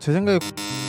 제 생각에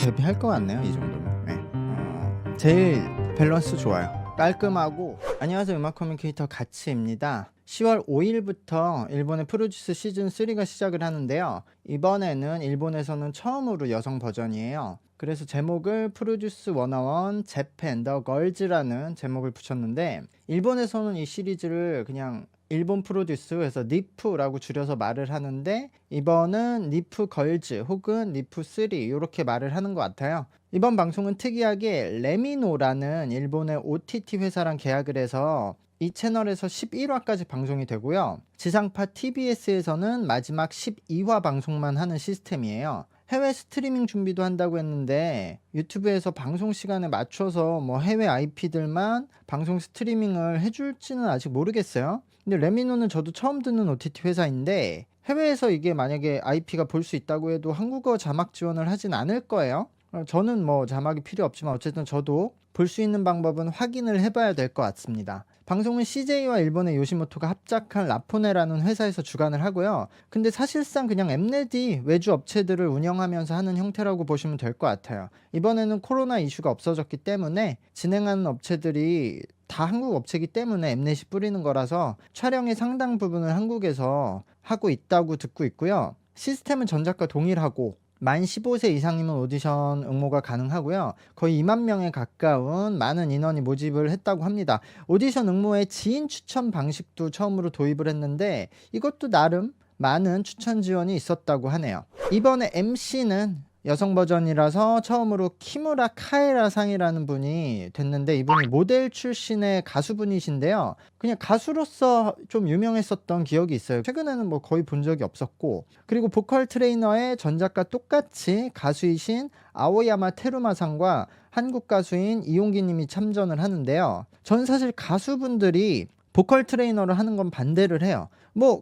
데뷔할 것 같네요, 이 정도면. 네. 제일 밸런스 좋아요. 깔끔하고. 안녕하세요, 음악 커뮤니케이터 가치입니다. 10월 5일부터 일본의 프로듀스 시즌 3가 시작을 하는데요. 이번에는 일본에서는 처음으로 여성 버전이에요. 그래서 제목을 프로듀스 101 재팬 더 걸즈라는 제목을 붙였는데, 일본에서는 이 시리즈를 그냥 일본 프로듀스에서 니프라고 줄여서 말을 하는데, 이번은 니프 걸즈 혹은 니프 3 이렇게 말을 하는 것 같아요. 이번 방송은 특이하게 레미노라는 일본의 OTT 회사랑 계약을 해서 이 채널에서 11화까지 방송이 되고요. 지상파 TBS에서는 마지막 12화 방송만 하는 시스템이에요. 해외 스트리밍 준비도 한다고 했는데 유튜브에서 방송 시간에 맞춰서 해외 IP들만 방송 스트리밍을 해줄지는 아직 모르겠어요. 근데 레미노는 저도 처음 듣는 OTT 회사인데 해외에서 이게 만약에 IP가 볼 수 있다고 해도 한국어 자막 지원을 하진 않을 거예요. 저는 자막이 필요 없지만 어쨌든 저도 볼 수 있는 방법은 확인을 해봐야 될 것 같습니다. 방송은 CJ와 일본의 요시모토가 합작한 라포네라는 회사에서 주관을 하고요. 근데 사실상 그냥 엠넷이 외주 업체들을 운영하면서 하는 형태라고 보시면 될 것 같아요. 이번에는 코로나 이슈가 없어졌기 때문에 진행하는 업체들이 다 한국 업체이기 때문에 엠넷이 뿌리는 거라서 촬영의 상당 부분을 한국에서 하고 있다고 듣고 있고요. 시스템은 전작과 동일하고 만 15세 이상이면 오디션 응모가 가능하고요. 거의 2만 명에 가까운 많은 인원이 모집을 했다고 합니다. 오디션 응모에 지인 추천 방식도 처음으로 도입을 했는데 이것도 나름 많은 추천 지원이 있었다고 하네요. 이번에 MC는 여성 버전이라서 처음으로 키무라 카에라 상이라는 분이 됐는데, 이분이 모델 출신의 가수분이신데요. 그냥 가수로서 좀 유명했었던 기억이 있어요. 최근에는 거의 본 적이 없었고, 그리고 보컬 트레이너의 전작과 똑같이 가수이신 아오야마 테루마 상과 한국 가수인 이용기 님이 참전을 하는데요. 전 사실 가수분들이 보컬 트레이너를 하는 건 반대를 해요.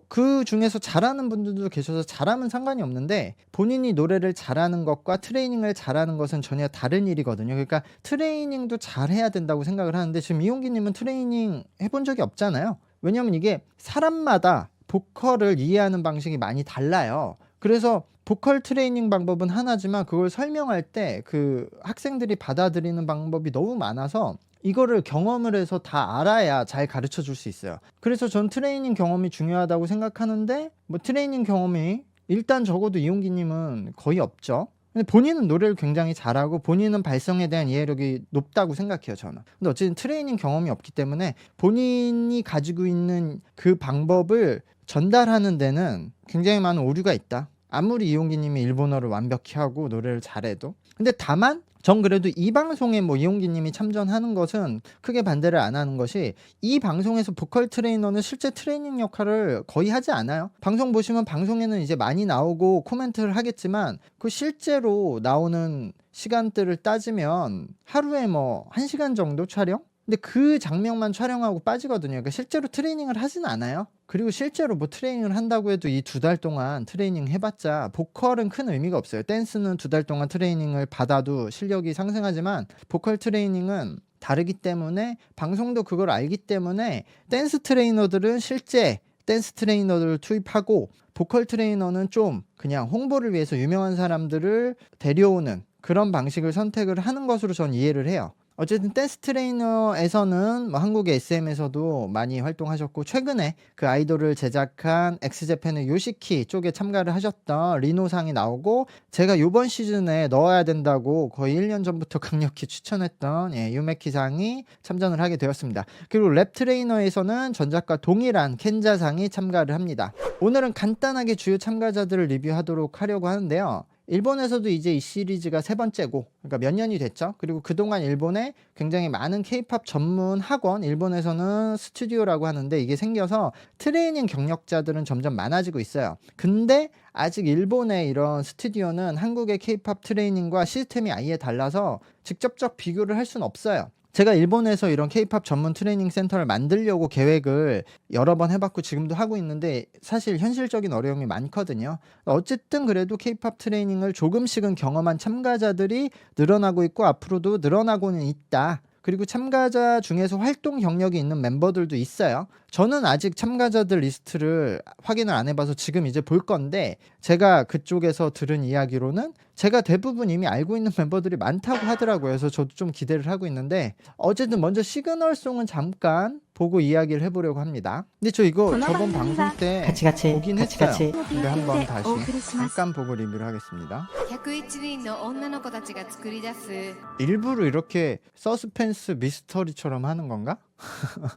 그 중에서 잘하는 분들도 계셔서 잘하면 상관이 없는데, 본인이 노래를 잘하는 것과 트레이닝을 잘하는 것은 전혀 다른 일이거든요. 그러니까 트레이닝도 잘해야 된다고 생각을 하는데, 지금 이용기님은 트레이닝 해본 적이 없잖아요. 왜냐면 이게 사람마다 보컬을 이해하는 방식이 많이 달라요. 그래서 보컬 트레이닝 방법은 하나지만 그걸 설명할 때 그 학생들이 받아들이는 방법이 너무 많아서 이거를 경험을 해서 다 알아야 잘 가르쳐 줄 수 있어요. 그래서 전 트레이닝 경험이 중요하다고 생각하는데, 트레이닝 경험이 일단 적어도 이용기 님은 거의 없죠. 근데 본인은 노래를 굉장히 잘하고 본인은 발성에 대한 이해력이 높다고 생각해요, 저는. 근데 어쨌든 트레이닝 경험이 없기 때문에 본인이 가지고 있는 그 방법을 전달하는 데는 굉장히 많은 오류가 있다. 아무리 이용기 님이 일본어를 완벽히 하고 노래를 잘해도. 근데 다만 전 그래도 이 방송에 이용기 님이 참전하는 것은 크게 반대를 안 하는 것이, 이 방송에서 보컬 트레이너는 실제 트레이닝 역할을 거의 하지 않아요. 방송 보시면 방송에는 이제 많이 나오고 코멘트를 하겠지만 그 실제로 나오는 시간대를 따지면 하루에 1시간 정도 촬영? 근데 그 장면만 촬영하고 빠지거든요. 그러니까 실제로 트레이닝을 하진 않아요. 그리고 실제로 트레이닝을 한다고 해도 이 2달 동안 트레이닝 해봤자 보컬은 큰 의미가 없어요. 댄스는 2달 동안 트레이닝을 받아도 실력이 상승하지만 보컬 트레이닝은 다르기 때문에, 방송도 그걸 알기 때문에 댄스 트레이너들은 실제 댄스 트레이너들을 투입하고, 보컬 트레이너는 좀 그냥 홍보를 위해서 유명한 사람들을 데려오는 그런 방식을 선택을 하는 것으로 전 이해를 해요. 어쨌든 댄스 트레이너에서는 한국의 SM에서도 많이 활동하셨고, 최근에 그 아이돌을 제작한 엑스제팬의 요시키 쪽에 참가를 하셨던 리노상이 나오고, 제가 이번 시즌에 넣어야 된다고 거의 1년 전부터 강력히 추천했던 유메키상이 참전을 하게 되었습니다. 그리고 랩 트레이너에서는 전작과 동일한 켄자상이 참가를 합니다. 오늘은 간단하게 주요 참가자들을 리뷰하도록 하려고 하는데요. 일본에서도 이제 이 시리즈가 3번째고, 그러니까 몇 년이 됐죠. 그리고 그동안 일본에 굉장히 많은 K-팝 전문 학원, 일본에서는 스튜디오라고 하는데, 이게 생겨서 트레이닝 경력자들은 점점 많아지고 있어요. 근데 아직 일본의 이런 스튜디오는 한국의 K-팝 트레이닝과 시스템이 아예 달라서 직접적 비교를 할 수는 없어요. 제가 일본에서 이런 K-팝 전문 트레이닝 센터를 만들려고 계획을 여러 번 해봤고 지금도 하고 있는데, 사실 현실적인 어려움이 많거든요. 어쨌든 그래도 K-팝 트레이닝을 조금씩은 경험한 참가자들이 늘어나고 있고 앞으로도 늘어나고는 있다. 그리고 참가자 중에서 활동 경력이 있는 멤버들도 있어요. 저는 아직 참가자들 리스트를 확인을 안 해봐서 지금 이제 볼 건데, 제가 그쪽에서 들은 이야기로는 제가 대부분 이미 알고 있는 멤버들이 많다고 하더라고요. 그래서 저도 좀 기대를 하고 있는데 어쨌든 먼저 시그널송은 잠깐 보고 이야기를 해보려고 합니다. 근데 저 이거 저번 방송 때 같이 보긴 했어요. 근데 한번 다시 잠깐 보고 리뷰를 하겠습니다. 101人の女の子たちが作り出す 일부러 이렇게 서스펜스 미스터리처럼 하는 건가?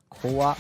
고와.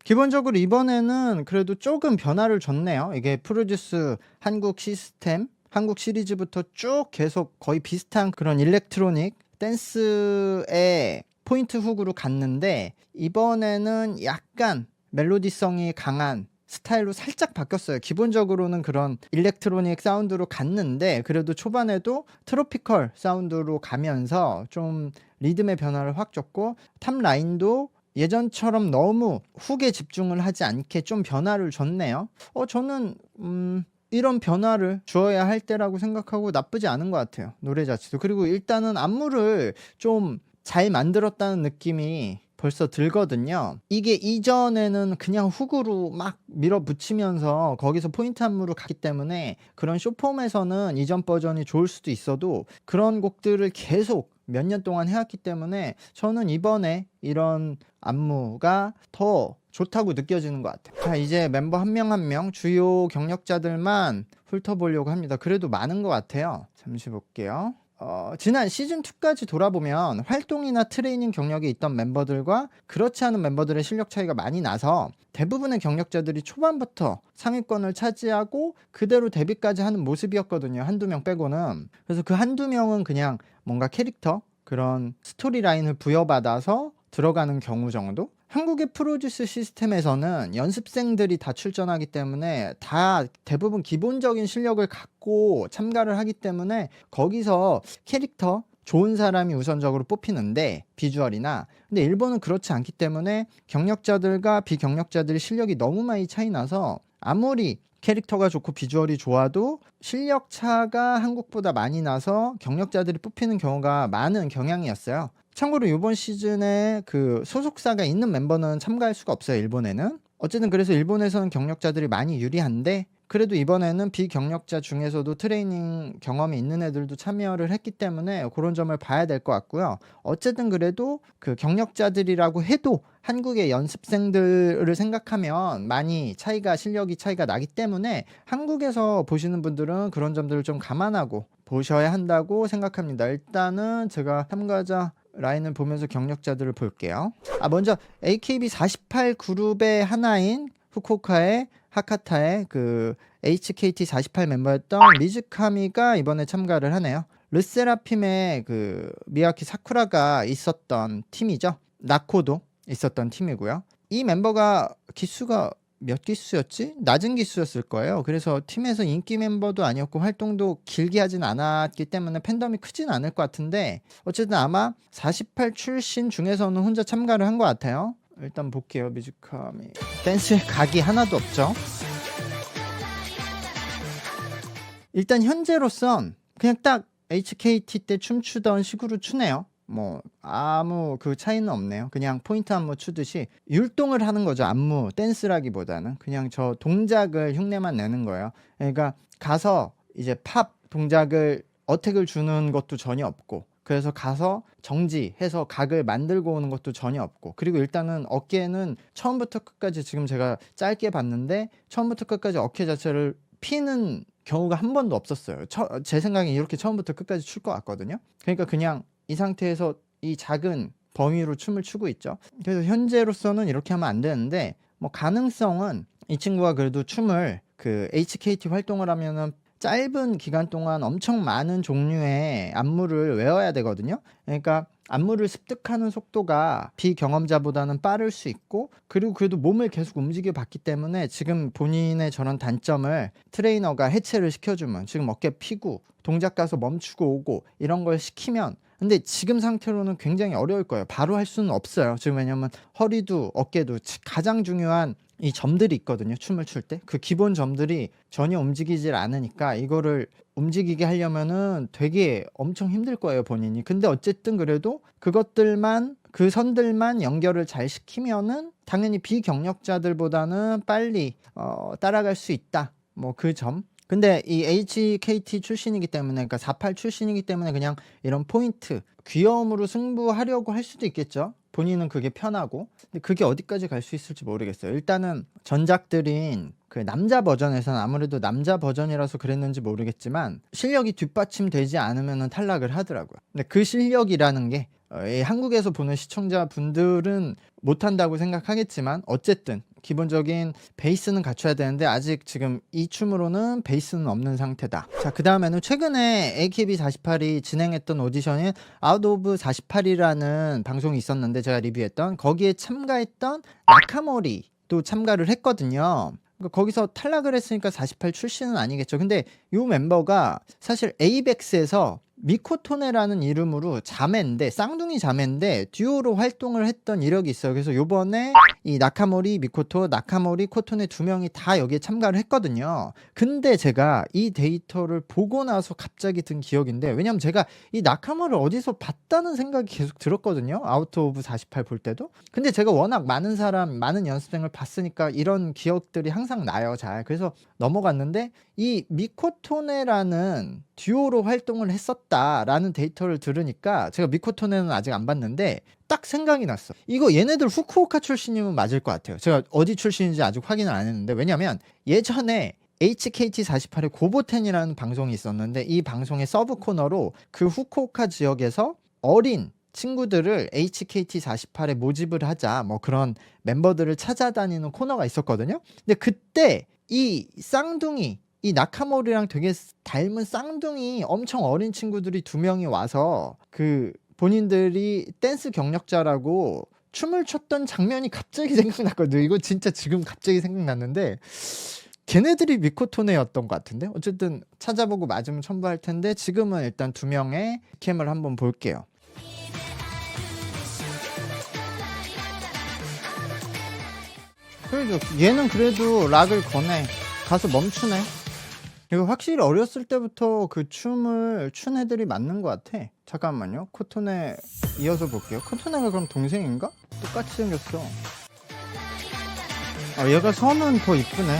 기본적으로 이번에는 그래도 조금 변화를 줬네요. 이게 프로듀스 한국 시스템, 한국 시리즈부터 쭉 계속 거의 비슷한 그런 일렉트로닉 댄스의 포인트 훅으로 갔는데 이번에는 약간 멜로디성이 강한 스타일로 살짝 바뀌었어요. 기본적으로는 그런 일렉트로닉 사운드로 갔는데 그래도 초반에도 트로피컬 사운드로 가면서 좀 리듬의 변화를 확 줬고 탑 라인도 예전처럼 너무 훅에 집중을 하지 않게 좀 변화를 줬네요. 저는 이런 변화를 주어야 할 때라고 생각하고 나쁘지 않은 것 같아요. 노래 자체도. 그리고 일단은 안무를 좀 잘 만들었다는 느낌이 벌써 들거든요. 이게 이전에는 그냥 훅으로 막 밀어붙이면서 거기서 포인트 안무로 갔기 때문에 그런 쇼폼에서는 이전 버전이 좋을 수도 있어도 그런 곡들을 계속 몇 년 동안 해왔기 때문에 저는 이번에 이런 안무가 더 좋다고 느껴지는 것 같아요. 자, 이제 멤버 한 명 한 명 주요 경력자들만 훑어보려고 합니다. 그래도 많은 것 같아요. 잠시 볼게요. 지난 시즌2까지 돌아보면 활동이나 트레이닝 경력이 있던 멤버들과 그렇지 않은 멤버들의 실력 차이가 많이 나서 대부분의 경력자들이 초반부터 상위권을 차지하고 그대로 데뷔까지 하는 모습이었거든요. 한두 명 빼고는. 그래서 그 한두 명은 그냥 뭔가 캐릭터, 그런 스토리라인을 부여받아서 들어가는 경우 정도? 한국의 프로듀스 시스템에서는 연습생들이 다 출전하기 때문에 다 대부분 기본적인 실력을 갖고 참가를 하기 때문에 거기서 캐릭터 좋은 사람이 우선적으로 뽑히는데 비주얼이나 근데 일본은 그렇지 않기 때문에 경력자들과 비경력자들의 실력이 너무 많이 차이 나서 아무리 캐릭터가 좋고 비주얼이 좋아도 실력 차가 한국보다 많이 나서 경력자들이 뽑히는 경우가 많은 경향이었어요. 참고로 이번 시즌에 그 소속사가 있는 멤버는 참가할 수가 없어요. 일본에는. 어쨌든 그래서 일본에서는 경력자들이 많이 유리한데 그래도 이번에는 비경력자 중에서도 트레이닝 경험이 있는 애들도 참여를 했기 때문에 그런 점을 봐야 될 것 같고요. 어쨌든 그래도 그 경력자들이라고 해도 한국의 연습생들을 생각하면 많이 실력이 차이가 나기 때문에 한국에서 보시는 분들은 그런 점들을 좀 감안하고 보셔야 한다고 생각합니다. 일단은 제가 참가자 라인을 보면서 경력자들을 볼게요. 먼저 AKB48 그룹의 하나인 후쿠오카의 하카타의 그 HKT48 멤버였던 미즈카미가 이번에 참가를 하네요. 르세라핌의 그 미야키 사쿠라가 있었던 팀이죠. 나코도 있었던 팀이고요. 이 멤버가 기수가 몇 기수였지? 낮은 기수였을 거예요. 그래서 팀에서 인기 멤버도 아니었고 활동도 길게 하진 않았기 때문에 팬덤이 크진 않을 것 같은데 어쨌든 아마 48 출신 중에서는 혼자 참가를 한 것 같아요. 일단 볼게요. 미즈카미 댄스에 각이 하나도 없죠. 일단 현재로선 그냥 딱 HKT 때 춤추던 식으로 추네요. 뭐 아무 그 차이는 없네요. 그냥 포인트 안무 추듯이 율동을 하는 거죠. 안무 댄스라기보다는 그냥 저 동작을 흉내만 내는 거예요. 그러니까 가서 이제 팝 동작을 어택을 주는 것도 전혀 없고 그래서 가서 정지해서 각을 만들고 오는 것도 전혀 없고 그리고 일단은 어깨는 처음부터 끝까지 지금 제가 짧게 봤는데 처음부터 끝까지 어깨 자체를 피는 경우가 한 번도 없었어요. 제 생각엔 이렇게 처음부터 끝까지 출 것 같거든요. 그러니까 그냥 이 상태에서 이 작은 범위로 춤을 추고 있죠. 그래서 현재로서는 이렇게 하면 안 되는데 뭐 가능성은 이 친구가 그래도 춤을 그 HKT 활동을 하면은 짧은 기간 동안 엄청 많은 종류의 안무를 외워야 되거든요. 그러니까 안무를 습득하는 속도가 비경험자보다는 빠를 수 있고 그리고 그래도 몸을 계속 움직여 봤기 때문에 지금 본인의 저런 단점을 트레이너가 해체를 시켜주면 지금 어깨 피고 동작 가서 멈추고 오고 이런 걸 시키면 근데 지금 상태로는 굉장히 어려울 거예요. 바로 할 수는 없어요. 지금 왜냐면 허리도 어깨도 가장 중요한 이 점들이 있거든요. 춤을 출 때 그 기본 점들이 전혀 움직이질 않으니까 이거를 움직이게 하려면은 되게 엄청 힘들 거예요, 본인이. 근데 어쨌든 그래도 그것들만 그 선들만 연결을 잘 시키면은 당연히 비경력자들보다는 빨리 따라갈 수 있다. 뭐 그 점. 근데 이 HKT 출신이기 때문에, 그러니까 48 출신이기 때문에 그냥 이런 포인트, 귀여움으로 승부하려고 할 수도 있겠죠. 본인은 그게 편하고. 근데 그게 어디까지 갈 수 있을지 모르겠어요. 일단은 전작들인 그 남자 버전에서는 아무래도 남자 버전이라서 그랬는지 모르겠지만 실력이 뒷받침되지 않으면 탈락을 하더라고요. 근데 그 실력이라는 게 이 한국에서 보는 시청자분들은 못한다고 생각하겠지만 어쨌든 기본적인 베이스는 갖춰야 되는데 아직 지금 이 춤으로는 베이스는 없는 상태다. 자, 그 다음에는 최근에 AKB48이 진행했던 오디션인 아웃 오브 48이라는 방송이 있었는데 제가 리뷰했던, 거기에 참가했던 나카모리도 참가를 했거든요. 그러니까 거기서 탈락을 했으니까 48 출신은 아니겠죠. 근데 이 멤버가 사실 에이벡스에서 미코토네라는 이름으로 자매인데, 쌍둥이 자매인데 듀오로 활동을 했던 이력이 있어요. 그래서 요번에 이 나카모리, 미코토, 나카모리, 코토네 두 명이 다 여기에 참가를 했거든요. 근데 제가 이 데이터를 보고 나서 갑자기 든 기억인데, 왜냐면 제가 이 나카모리를 어디서 봤다는 생각이 계속 들었거든요. 아웃 오브 48 볼 때도. 근데 제가 워낙 많은 사람, 많은 연습생을 봤으니까 이런 기억들이 항상 나요. 잘. 그래서 넘어갔는데 이 미코토네라는 듀오로 활동을 했었다라는 데이터를 들으니까, 제가 미코토네는 아직 안 봤는데 딱 생각이 났어. 이거 얘네들 후쿠오카 출신이면 맞을 것 같아요. 제가 어디 출신인지 아직 확인을 안 했는데, 왜냐면 예전에 HKT48의 고보텐이라는 방송이 있었는데 이 방송의 서브 코너로 그 후쿠오카 지역에서 어린 친구들을 HKT48에 모집을 하자, 뭐 그런 멤버들을 찾아다니는 코너가 있었거든요. 근데 그때 이 쌍둥이, 이 나카모리랑 되게 닮은 쌍둥이 엄청 어린 친구들이 두 명이 와서 그 본인들이 댄스 경력자라고 춤을 췄던 장면이 갑자기 생각났거든요. 이거 진짜 지금 갑자기 생각났는데 걔네들이 미코토네였던 것 같은데, 어쨌든 찾아보고 맞으면 첨부할 텐데 지금은 일단 두 명의 캠을 한번 볼게요. 그래도 얘는 그래도 락을 거네. 가서 멈추네. 이거 확실히 어렸을 때부터 그 춤을 춘 애들이 맞는 것 같아. 잠깐만요. 코토네 이어서 볼게요. 코토네가 그럼 동생인가? 똑같이 생겼어. 얘가 선은 더 이쁘네.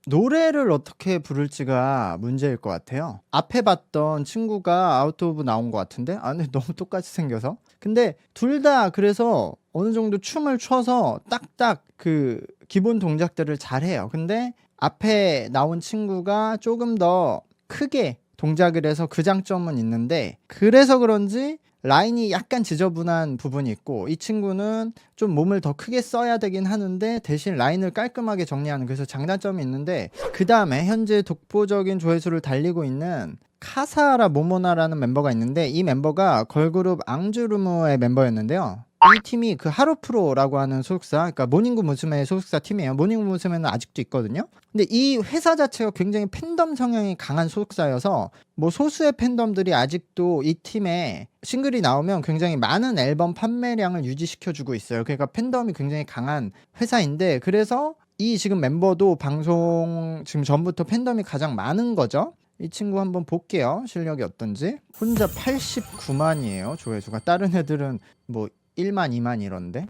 노래를 어떻게 부를지가 문제일 것 같아요. 앞에 봤던 친구가 아웃 오브 나온 것 같은데, 근데 너무 똑같이 생겨서. 근데 둘 다 그래서 어느 정도 춤을 춰서 딱딱 그 기본 동작들을 잘해요. 근데 앞에 나온 친구가 조금 더 크게 동작을 해서 그 장점은 있는데, 그래서 그런지 라인이 약간 지저분한 부분이 있고, 이 친구는 좀 몸을 더 크게 써야 되긴 하는데 대신 라인을 깔끔하게 정리하는, 그래서 장단점이 있는데, 그 다음에 현재 독보적인 조회수를 달리고 있는 카사하라 모모나라는 멤버가 있는데, 이 멤버가 걸그룹 앙주르무의 멤버였는데요. 이 팀이 그 하루프로라고 하는 소속사, 그러니까 모닝구 무스메의 소속사 팀이에요. 모닝구 무스메는 아직도 있거든요. 근데 이 회사 자체가 굉장히 팬덤 성향이 강한 소속사여서 뭐 소수의 팬덤들이 아직도 이 팀에 싱글이 나오면 굉장히 많은 앨범 판매량을 유지시켜주고 있어요. 그러니까 팬덤이 굉장히 강한 회사인데, 그래서 이 지금 멤버도 방송 지금 전부터 팬덤이 가장 많은 거죠. 이 친구 한번 볼게요. 실력이 어떤지. 혼자 89만이에요. 조회수가. 다른 애들은 뭐 1만, 2만 이런데.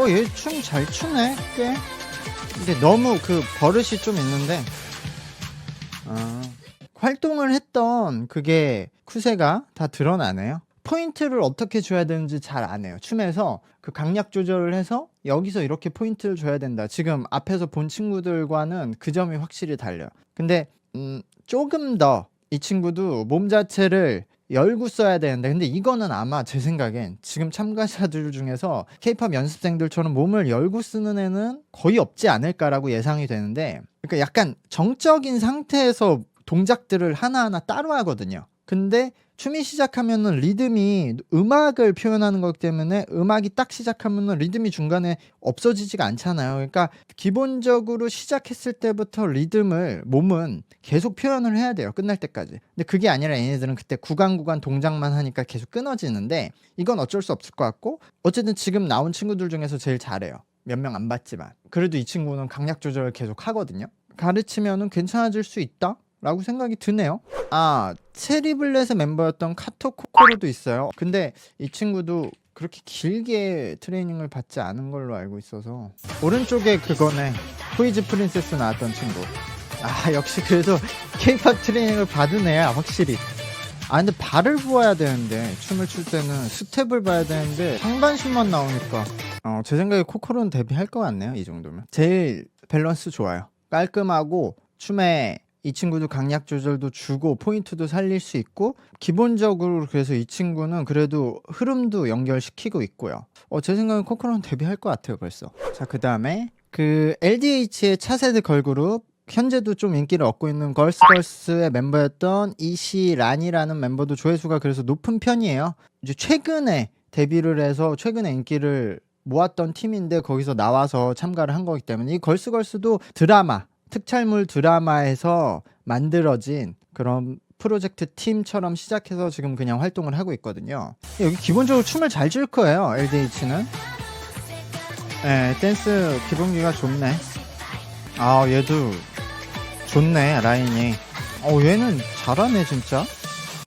얘 춤 잘 추네. 꽤. 근데 너무 그 버릇이 좀 있는데. 활동을 했던 그게 쿠세가 다 드러나네요. 포인트를 어떻게 줘야 되는지 잘 안 해요. 춤에서 그 강약 조절을 해서 여기서 이렇게 포인트를 줘야 된다. 지금 앞에서 본 친구들과는 그 점이 확실히 달라요. 근데 조금 더 이 친구도 몸 자체를 열고 써야 되는데, 근데 이거는 아마 제 생각엔 지금 참가자들 중에서 K-팝 연습생들처럼 몸을 열고 쓰는 애는 거의 없지 않을까라고 예상이 되는데, 그러니까 약간 정적인 상태에서 동작들을 하나하나 따로 하거든요. 근데 춤이 시작하면은 리듬이 음악을 표현하는 거기 때문에 음악이 딱 시작하면은 리듬이 중간에 없어지지가 않잖아요. 그러니까 기본적으로 시작했을 때부터 리듬을 몸은 계속 표현을 해야 돼요. 끝날 때까지. 근데 그게 아니라 얘네들은 그때 구간 동작만 하니까 계속 끊어지는데, 이건 어쩔 수 없을 것 같고, 어쨌든 지금 나온 친구들 중에서 제일 잘해요. 몇 명 안 봤지만. 그래도 이 친구는 강약 조절을 계속 하거든요. 가르치면은 괜찮아질 수 있다? 라고 생각이 드네요. 체리블렛의 멤버였던 카토 코코로도 있어요. 근데 이 친구도 그렇게 길게 트레이닝을 받지 않은 걸로 알고 있어서. 오른쪽에 그거네, 토이즈 프린세스 나왔던 친구. 아 역시 그래도 케이팝 트레이닝을 받은 애야 확실히. 아 근데 발을 부어야 되는데, 춤을 출 때는 스텝을 봐야 되는데 상반신만 나오니까 제 생각에 코코로는 데뷔할 것 같네요. 이 정도면 제일 밸런스 좋아요. 깔끔하고 춤에 이 친구도 강약 조절도 주고 포인트도 살릴 수 있고, 기본적으로 그래서 이 친구는 그래도 흐름도 연결시키고 있고요. 제 생각엔 코코로는 데뷔할 것 같아요 벌써. 자 그 다음에 그 LDH의 차세대 걸그룹, 현재도 좀 인기를 얻고 있는 걸스걸스의 멤버였던 이시란이라는 멤버도 조회수가 그래서 높은 편이에요. 이제 최근에 데뷔를 해서 최근에 인기를 모았던 팀인데 거기서 나와서 참가를 한 거기 때문에, 이 걸스걸스도 드라마, 특촬물 드라마에서 만들어진 그런 프로젝트 팀처럼 시작해서 지금 그냥 활동을 하고 있거든요. 여기 기본적으로 춤을 잘 출 거예요 LDH는. 네, 댄스 기본기가 좋네. 아 얘도 좋네 라인이. 얘는 잘하네 진짜.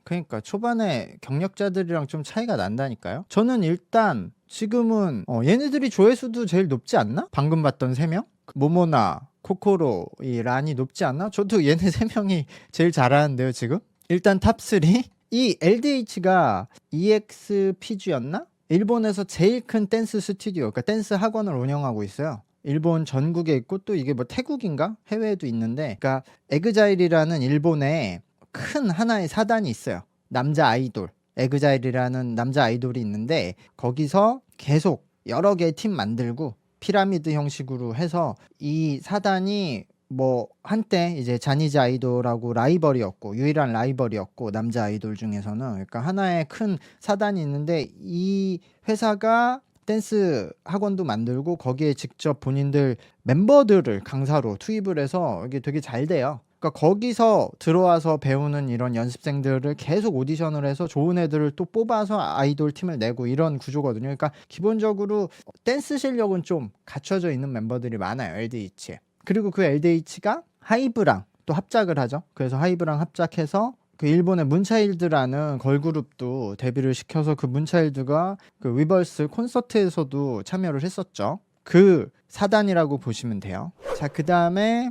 그러니까 초반에 경력자들이랑 좀 차이가 난다니까요. 저는 일단 지금은 얘네들이 조회수도 제일 높지 않나? 방금 봤던 3명? 모모나, 코코로, 이 란이 높지 않나? 저도 얘네 3명이 제일 잘하는데요 지금. 일단 탑3. 이 LDH가 EXPG였나? 일본에서 제일 큰 댄스 스튜디오, 그러니까 댄스 학원을 운영하고 있어요. 일본 전국에 있고, 또 이게 뭐 태국인가? 해외에도 있는데, 그러니까 에그자일이라는 일본에 큰 하나의 사단이 있어요. 남자 아이돌, 에그자일이라는 남자 아이돌이 있는데, 거기서 계속 여러 개의 팀 만들고 피라미드 형식으로 해서, 이 사단이 뭐 한때 이제 자니즈 아이돌하고 라이벌이었고, 유일한 라이벌이었고 남자 아이돌 중에서는. 그러니까 하나의 큰 사단이 있는데, 이 회사가 댄스 학원도 만들고 거기에 직접 본인들 멤버들을 강사로 투입을 해서 이게 되게 잘 돼요. 그러니까 거기서 들어와서 배우는 이런 연습생들을 계속 오디션을 해서 좋은 애들을 또 뽑아서 아이돌 팀을 내고, 이런 구조거든요. 그러니까 기본적으로 댄스 실력은 좀 갖춰져 있는 멤버들이 많아요 LDH에. 그리고 그 LDH가 하이브랑 또 합작을 하죠. 그래서 하이브랑 합작해서 그 일본의 문차일드라는 걸그룹도 데뷔를 시켜서, 그 문차일드가 그 위벌스 콘서트에서도 참여를 했었죠. 그 사단이라고 보시면 돼요. 자 그 다음에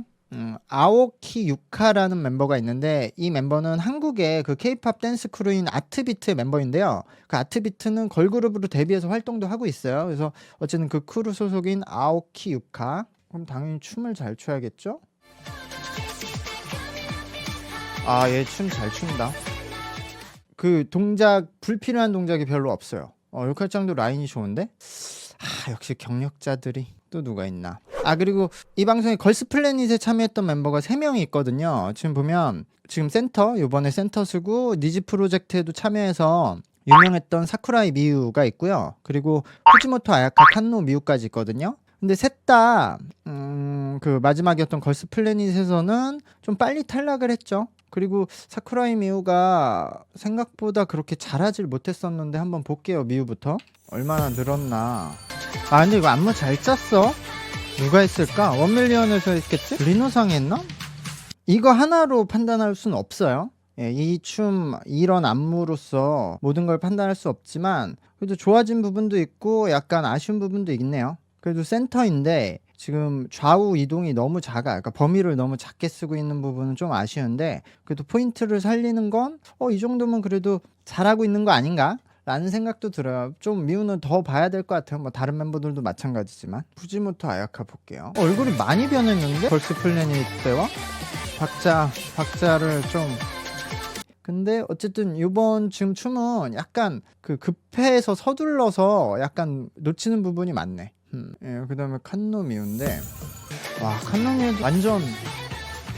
아오키 유카라는 멤버가 있는데, 이 멤버는 한국의 그 케이팝 댄스 크루인 아트비트의 멤버인데요. 그 아트비트는 걸그룹으로 데뷔해서 활동도 하고 있어요. 그래서 어쨌든 그 크루 소속인 아오키 유카. 그럼 당연히 춤을 잘 춰야겠죠? 아, 얘 춤 잘 춘다. 그 동작, 불필요한 동작이 별로 없어요. 육할장도 라인이 좋은데? 역시 경력자들이. 또 누가 있나? 그리고 이 방송에 걸스 플래닛에 참여했던 멤버가 3명이 있거든요. 지금 보면 지금 센터, 요번에 센터 쓰고 니지 프로젝트에도 참여해서 유명했던 사쿠라이 미유가 있고요. 그리고 후지모토 아야카, 칸노 미유까지 있거든요. 근데 셋 다 그 마지막이었던 걸스 플래닛에서는 좀 빨리 탈락을 했죠. 그리고 사쿠라이 미우가 생각보다 그렇게 잘하질 못했었는데, 한번 볼게요. 미우부터 얼마나 늘었나. 근데 이거 안무 잘 짰어. 누가 했을까? 원밀리언에서 했겠지? 리노상이 했나? 이거 하나로 판단할 수는 없어요. 이 춤, 이런 안무로서 모든 걸 판단할 수 없지만, 그래도 좋아진 부분도 있고 약간 아쉬운 부분도 있네요. 그래도 센터인데 지금 좌우 이동이 너무 작아. 그러니까 범위를 너무 작게 쓰고 있는 부분은 좀 아쉬운데, 그래도 포인트를 살리는 건 이 정도면 그래도 잘하고 있는 거 아닌가? 라는 생각도 들어요. 좀 미우는 더 봐야 될 것 같아요. 뭐 다른 멤버들도 마찬가지지만. 후지모토 아야카 볼게요. 얼굴이 많이 변했는데? 걸스 플래닛 때와 박자를 좀. 근데 어쨌든 이번 지금 춤은 약간 그 급해서 서둘러서 약간 놓치는 부분이 많네. 그 다음에 칸노미우인데, 와 칸노미우 완전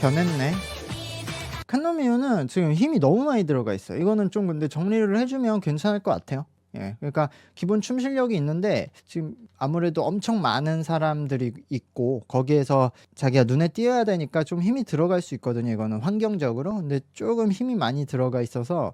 변했네. 칸노미우는 지금 힘이 너무 많이 들어가 있어요. 이거는 좀 근데 정리를 해주면 괜찮을 것 같아요. 그러니까 기본 춤 실력이 있는데, 지금 아무래도 엄청 많은 사람들이 있고 거기에서 자기가 눈에 띄어야 되니까 좀 힘이 들어갈 수 있거든요. 이거는 환경적으로. 근데 조금 힘이 많이 들어가 있어서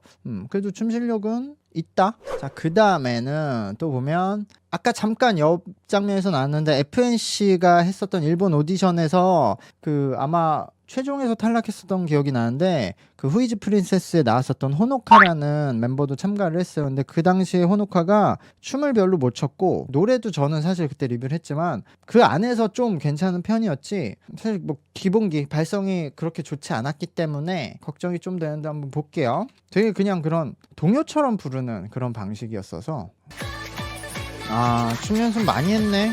그래도 춤 실력은 있다. 자, 그 다음에는 또 보면 아까 잠깐 옆 장면에서 나왔는데 FNC가 했었던 일본 오디션에서 그 아마 최종에서 탈락했었던 기억이 나는데 그 후이즈 프린세스에 나왔었던 호노카라는 멤버도 참가를 했어요. 근데 그 당시에 호노카가 춤을 별로 못 췄고 노래도 저는 사실 그때 리뷰를 했지만 그 안에서 좀 괜찮은 편이었지 사실 뭐 기본기 발성이 그렇게 좋지 않았기 때문에 걱정이 좀 되는데 한번 볼게요. 되게 그냥 그런 동요처럼 부르는 그런 방식이었어서 춤 연습 많이 했네.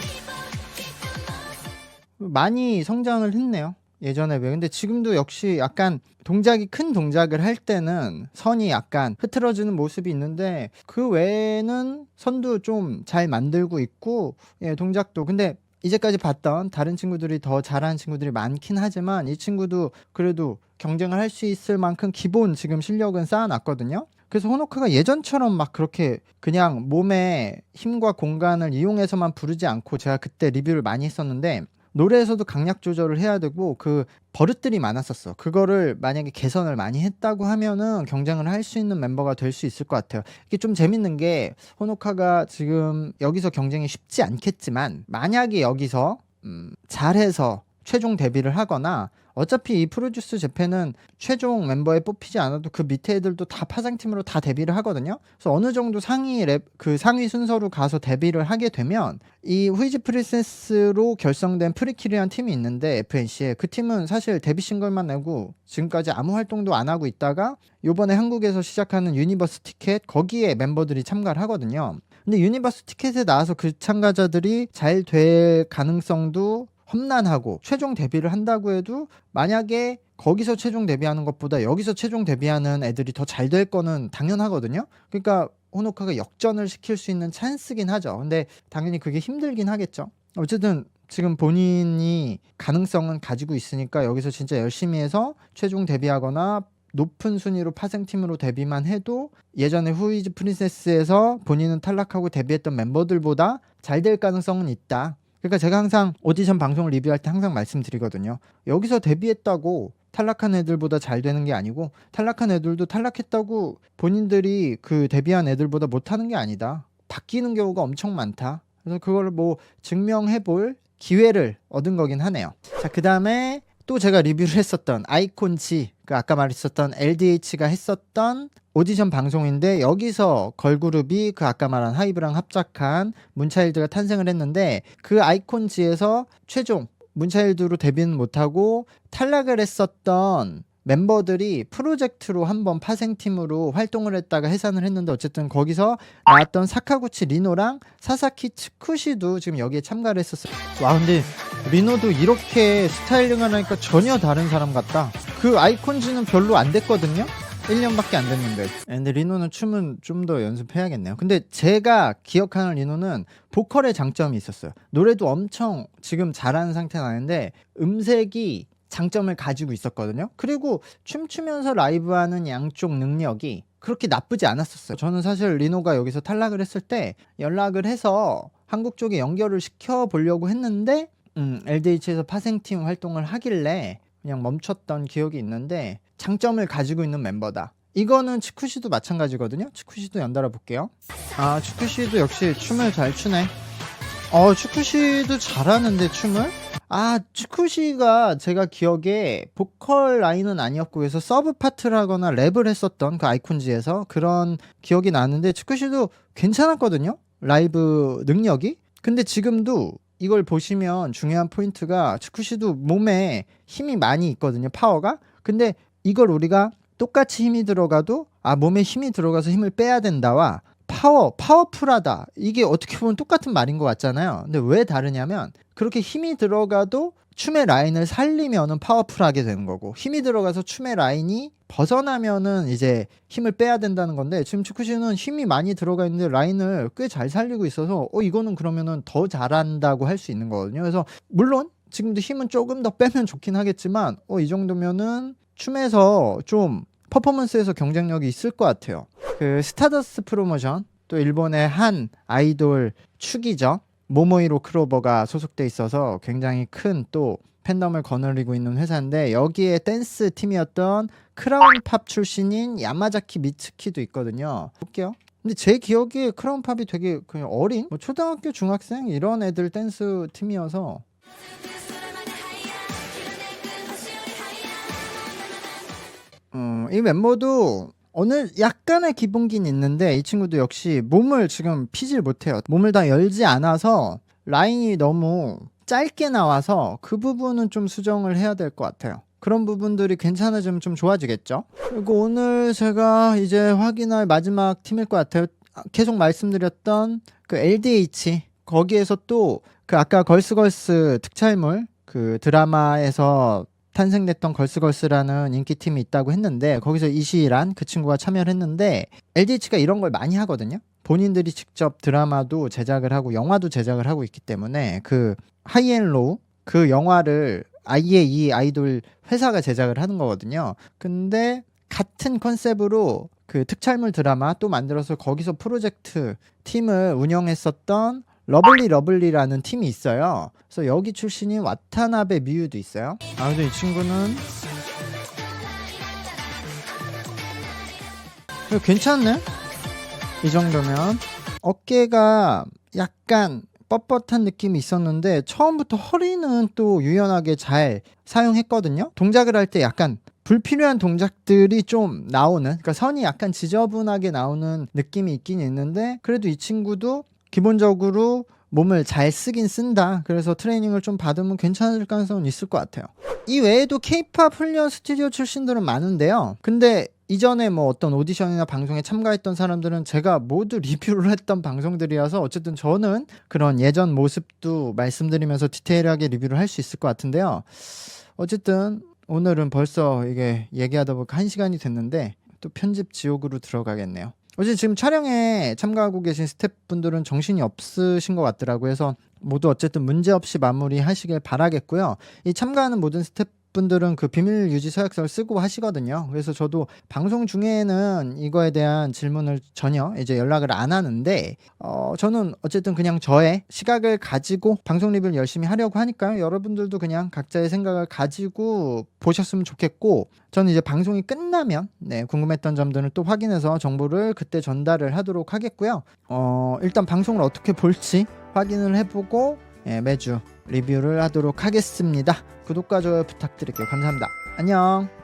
많이 성장을 했네요. 예전에 왜 근데 지금도 역시 약간 동작이 큰 동작을 할 때는 선이 약간 흐트러지는 모습이 있는데 그 외에는 선도 좀 잘 만들고 있고 동작도 근데 이제까지 봤던 다른 친구들이 더 잘하는 친구들이 많긴 하지만 이 친구도 그래도 경쟁을 할 수 있을 만큼 기본 지금 실력은 쌓아놨거든요. 그래서 호노카가 예전처럼 막 그렇게 그냥 몸의 힘과 공간을 이용해서만 부르지 않고 제가 그때 리뷰를 많이 했었는데 노래에서도 강약 조절을 해야 되고 그 버릇들이 많았었어. 그거를 만약에 개선을 많이 했다고 하면은 경쟁을 할 수 있는 멤버가 될 수 있을 것 같아요. 이게 좀 재밌는 게 호노카가 지금 여기서 경쟁이 쉽지 않겠지만 만약에 여기서 잘해서 최종 데뷔를 하거나 어차피 이 프로듀스 재팬은 최종 멤버에 뽑히지 않아도 그 밑에 애들도 다 파장팀으로 다 데뷔를 하거든요. 그래서 어느 정도 상위 그 상위 순서로 가서 데뷔를 하게 되면 이 후이즈 프린세스로 결성된 프리키리라는 팀이 있는데 FNC에 그 팀은 사실 데뷔 싱글만 내고 지금까지 아무 활동도 안 하고 있다가 요번에 한국에서 시작하는 유니버스 티켓 거기에 멤버들이 참가를 하거든요. 근데 유니버스 티켓에 나와서 그 참가자들이 잘 될 가능성도 험난하고 최종 데뷔를 한다고 해도 만약에 거기서 최종 데뷔하는 것보다 여기서 최종 데뷔하는 애들이 더 잘 될 거는 당연하거든요. 그러니까 호노카가 역전을 시킬 수 있는 찬스긴 하죠. 근데 당연히 그게 힘들긴 하겠죠. 어쨌든 지금 본인이 가능성은 가지고 있으니까 여기서 진짜 열심히 해서 최종 데뷔하거나 높은 순위로 파생팀으로 데뷔만 해도 예전에 후이즈 프린세스에서 본인은 탈락하고 데뷔했던 멤버들보다 잘 될 가능성은 있다. 그러니까 제가 항상 오디션 방송을 리뷰할 때 항상 말씀드리거든요. 여기서 데뷔했다고 탈락한 애들보다 잘 되는 게 아니고 탈락한 애들도 탈락했다고 본인들이 그 데뷔한 애들보다 못하는 게 아니다. 바뀌는 경우가 엄청 많다. 그래서 그걸 뭐 증명해볼 기회를 얻은 거긴 하네요. 자, 그 다음에 또 제가 리뷰를 했었던 아이콘지 그 아까 말했었던 LDH가 했었던 오디션 방송인데 여기서 걸그룹이 그 아까 말한 하이브랑 합작한 문차일드가 탄생을 했는데 그 아이콘지에서 최종 문차일드로 데뷔는 못하고 탈락을 했었던 멤버들이 프로젝트로 한번 파생팀으로 활동을 했다가 해산을 했는데 어쨌든 거기서 나왔던 사카구치 리노랑 사사키 츠쿠시도 지금 여기에 참가를 했었어요. 와 근데 리노도 이렇게 스타일링을 하니까 전혀 다른 사람 같다. 그 아이콘즈는 별로 안 됐거든요. 1년밖에 안 됐는데. 근데 리노는 춤은 좀 더 연습해야겠네요. 근데 제가 기억하는 리노는 보컬의 장점이 있었어요. 노래도 엄청 지금 잘하는 상태는 아닌데 음색이 장점을 가지고 있었거든요. 그리고 춤추면서 라이브하는 양쪽 능력이 그렇게 나쁘지 않았었어요. 저는 사실 리노가 여기서 탈락을 했을 때 연락을 해서 한국 쪽에 연결을 시켜보려고 했는데 LDH에서 파생팀 활동을 하길래 그냥 멈췄던 기억이 있는데 장점을 가지고 있는 멤버다. 이거는 치쿠시도 마찬가지거든요. 치쿠시도 연달아 볼게요. 치쿠시도 역시 춤을 잘 추네. 치쿠시도 잘하는데 춤을? 치쿠시가 제가 기억에 보컬 라인은 아니었고 그래서 서브 파트를 하거나 랩을 했었던 그 아이콘지에서 그런 기억이 나는데 치쿠시도 괜찮았거든요. 라이브 능력이. 근데 지금도 이걸 보시면 중요한 포인트가 치쿠시도 몸에 힘이 많이 있거든요. 파워가. 근데 이걸 우리가 똑같이 힘이 들어가도 몸에 힘이 들어가서 힘을 빼야 된다와 파워풀하다. 이게 어떻게 보면 똑같은 말인 것 같잖아요. 근데 왜 다르냐면 그렇게 힘이 들어가도 춤의 라인을 살리면은 파워풀하게 되는 거고 힘이 들어가서 춤의 라인이 벗어나면은 이제 힘을 빼야 된다는 건데 지금 치쿠시는 힘이 많이 들어가 있는데 라인을 꽤 잘 살리고 있어서 이거는 그러면은 더 잘한다고 할 수 있는 거거든요. 그래서 물론 지금도 힘은 조금 더 빼면 좋긴 하겠지만 이 정도면은 춤에서 좀 퍼포먼스에서 경쟁력이 있을 것 같아요. 그 스타더스트 프로모션 또 일본의 한 아이돌 축이죠. 모모이로 크로버가 소속돼 있어서 굉장히 큰 또 팬덤을 거느리고 있는 회사인데 여기에 댄스 팀이었던 크라운 팝 출신인 야마자키 미츠키도 있거든요. 볼게요. 근데 제 기억에 크라운팝이 되게 그냥 어린 뭐 초등학교 중학생 이런 애들 댄스 팀이어서 이 멤버도 어느 약간의 기본기는 있는데 이 친구도 역시 몸을 지금 피질 못해요. 몸을 다 열지 않아서 라인이 너무 짧게 나와서 그 부분은 좀 수정을 해야 될 것 같아요. 그런 부분들이 괜찮아지면 좀 좋아지겠죠. 그리고 오늘 제가 이제 확인할 마지막 팀일 것 같아요. 계속 말씀드렸던 그 LDH 거기에서 또 그 아까 걸스걸스 특촬물 그 드라마에서 탄생됐던 걸스걸스라는 인기팀이 있다고 했는데 거기서 이시란 그 친구가 참여를 했는데 LDH가 이런 걸 많이 하거든요. 본인들이 직접 드라마도 제작을 하고 영화도 제작을 하고 있기 때문에 그 하이앤로우 그 영화를 아예 이 아이돌 회사가 제작을 하는 거거든요. 근데 같은 컨셉으로 그 특촬물 드라마 또 만들어서 거기서 프로젝트 팀을 운영했었던 러블리라는 팀이 있어요. 그래서 여기 출신인 와타나베 미유도 있어요. 근데 이 친구는 괜찮네? 이 정도면 어깨가 약간 뻣뻣한 느낌이 있었는데 처음부터 허리는 또 유연하게 잘 사용했거든요. 동작을 할 때 약간 불필요한 동작들이 좀 나오는, 그러니까 선이 약간 지저분하게 나오는 느낌이 있긴 있는데 그래도 이 친구도 기본적으로 몸을 잘 쓰긴 쓴다. 그래서 트레이닝을 좀 받으면 괜찮을 가능성은 있을 것 같아요. 이 외에도 K-팝 훈련 스튜디오 출신들은 많은데요. 근데 이전에 뭐 어떤 오디션이나 방송에 참가했던 사람들은 제가 모두 리뷰를 했던 방송들이어서 어쨌든 저는 그런 예전 모습도 말씀드리면서 디테일하게 리뷰를 할 수 있을 것 같은데요. 어쨌든 오늘은 벌써 이게 얘기하다 보니까 1시간이 됐는데 또 편집 지옥으로 들어가겠네요. 어제 지금 촬영에 참가하고 계신 스태프분들은 정신이 없으신 것 같더라고요. 그래서 모두 어쨌든 문제없이 마무리하시길 바라겠고요. 이 참가하는 모든 스태프분들은 그 비밀 유지 서약서를 쓰고 하시거든요. 그래서 저도 방송 중에는 이거에 대한 질문을 전혀 이제 연락을 안 하는데 저는 어쨌든 그냥 저의 시각을 가지고 방송 리뷰를 열심히 하려고 하니까요. 여러분들도 그냥 각자의 생각을 가지고 보셨으면 좋겠고 저는 이제 방송이 끝나면 궁금했던 점들은 또 확인해서 정보를 그때 전달을 하도록 하겠고요. 일단 방송을 어떻게 볼지 확인을 해보고 매주 리뷰를 하도록 하겠습니다. 구독과 좋아요 부탁드릴게요. 감사합니다. 안녕.